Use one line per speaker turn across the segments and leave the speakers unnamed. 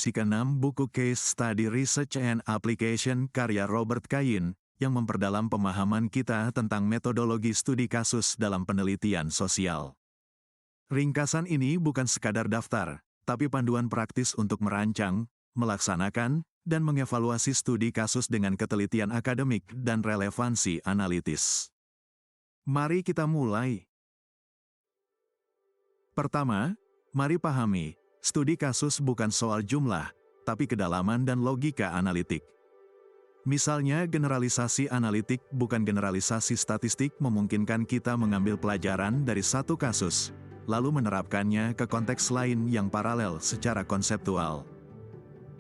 Sisi ke-6 buku Case Study Research and Application karya Robert Kayin, yang memperdalam pemahaman kita tentang metodologi studi kasus dalam penelitian sosial. Ringkasan ini bukan sekadar daftar, tapi panduan praktis untuk merancang, melaksanakan, dan mengevaluasi studi kasus dengan ketelitian akademik dan relevansi analitis. Mari kita mulai. Pertama, mari pahami, studi kasus bukan soal jumlah, tapi kedalaman dan logika analitik. Misalnya, generalisasi analitik bukan generalisasi statistik memungkinkan kita mengambil pelajaran dari satu kasus, lalu menerapkannya ke konteks lain yang paralel secara konseptual.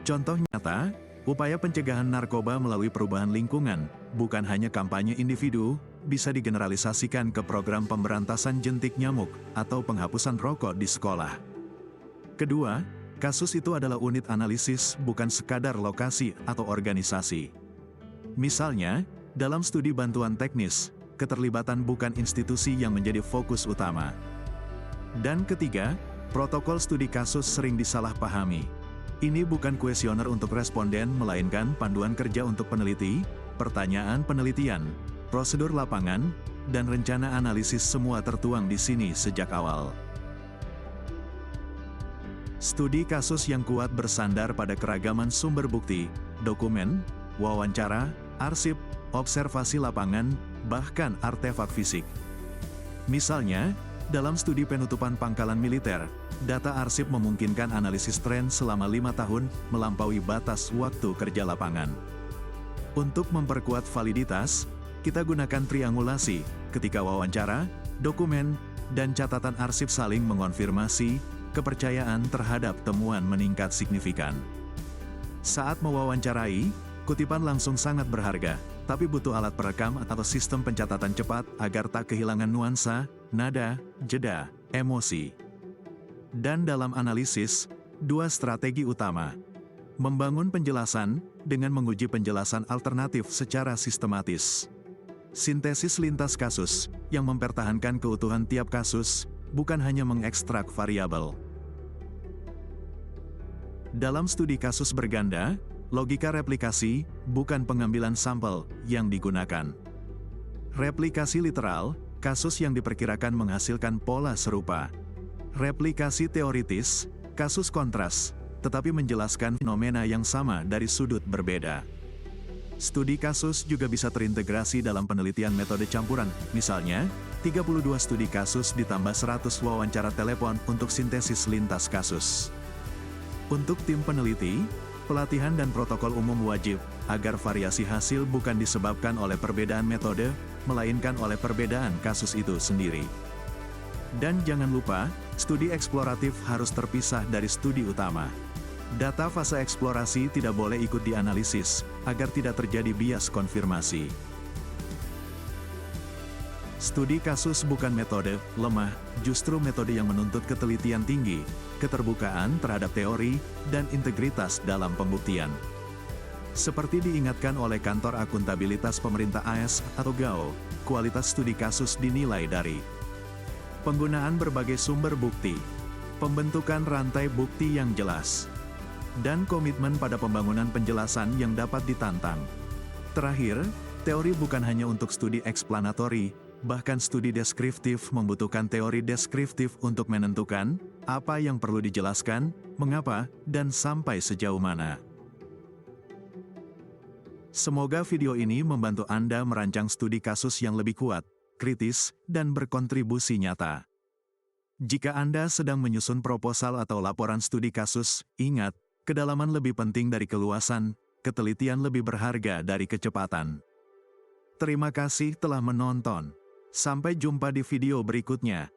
Contoh nyata, upaya pencegahan narkoba melalui perubahan lingkungan, bukan hanya kampanye individu, bisa digeneralisasikan ke program pemberantasan jentik nyamuk atau penghapusan rokok di sekolah. Kedua, kasus itu adalah unit analisis, bukan sekadar lokasi atau organisasi. Misalnya, dalam studi bantuan teknis, keterlibatan bukan institusi yang menjadi fokus utama. Dan ketiga, protokol studi kasus sering disalahpahami. Ini bukan kuesioner untuk responden, melainkan panduan kerja untuk peneliti, pertanyaan penelitian, prosedur lapangan, dan rencana analisis semua tertuang di sini sejak awal. Studi kasus yang kuat bersandar pada keragaman sumber bukti, dokumen, wawancara, arsip, observasi lapangan, bahkan artefak fisik. Misalnya, dalam studi penutupan pangkalan militer, data arsip memungkinkan analisis tren selama 5 tahun, melampaui batas waktu kerja lapangan. Untuk memperkuat validitas, kita gunakan triangulasi, ketika wawancara, dokumen, dan catatan arsip saling mengonfirmasi, kepercayaan terhadap temuan meningkat signifikan. Saat mewawancarai, kutipan langsung sangat berharga, tapi butuh alat perekam atau sistem pencatatan cepat agar tak kehilangan nuansa, nada, jeda, emosi. Dan dalam analisis, dua strategi utama. Membangun penjelasan, dengan menguji penjelasan alternatif secara sistematis. Sintesis lintas kasus, yang mempertahankan keutuhan tiap kasus, bukan hanya mengekstrak variabel. Dalam studi kasus berganda, logika replikasi, bukan pengambilan sampel, yang digunakan. Replikasi literal, kasus yang diperkirakan menghasilkan pola serupa. Replikasi teoritis, kasus kontras, tetapi menjelaskan fenomena yang sama dari sudut berbeda. Studi kasus juga bisa terintegrasi dalam penelitian metode campuran, misalnya, 32 studi kasus ditambah 100 wawancara telepon untuk sintesis lintas kasus. Untuk tim peneliti, pelatihan dan protokol umum wajib, agar variasi hasil bukan disebabkan oleh perbedaan metode, melainkan oleh perbedaan kasus itu sendiri. Dan jangan lupa, studi eksploratif harus terpisah dari studi utama. Data fase eksplorasi tidak boleh ikut dianalisis, agar tidak terjadi bias konfirmasi. Studi kasus bukan metode lemah, justru metode yang menuntut ketelitian tinggi, keterbukaan terhadap teori, dan integritas dalam pembuktian. Seperti diingatkan oleh Kantor Akuntabilitas Pemerintah AS atau GAO, kualitas studi kasus dinilai dari penggunaan berbagai sumber bukti, pembentukan rantai bukti yang jelas, dan komitmen pada pembangunan penjelasan yang dapat ditantang. Terakhir, teori bukan hanya untuk studi eksplanatori, bahkan studi deskriptif membutuhkan teori deskriptif untuk menentukan apa yang perlu dijelaskan, mengapa, dan sampai sejauh mana. Semoga video ini membantu Anda merancang studi kasus yang lebih kuat, kritis, dan berkontribusi nyata. Jika Anda sedang menyusun proposal atau laporan studi kasus, ingat, kedalaman lebih penting dari keluasan, ketelitian lebih berharga dari kecepatan. Terima kasih telah menonton. Sampai jumpa di video berikutnya.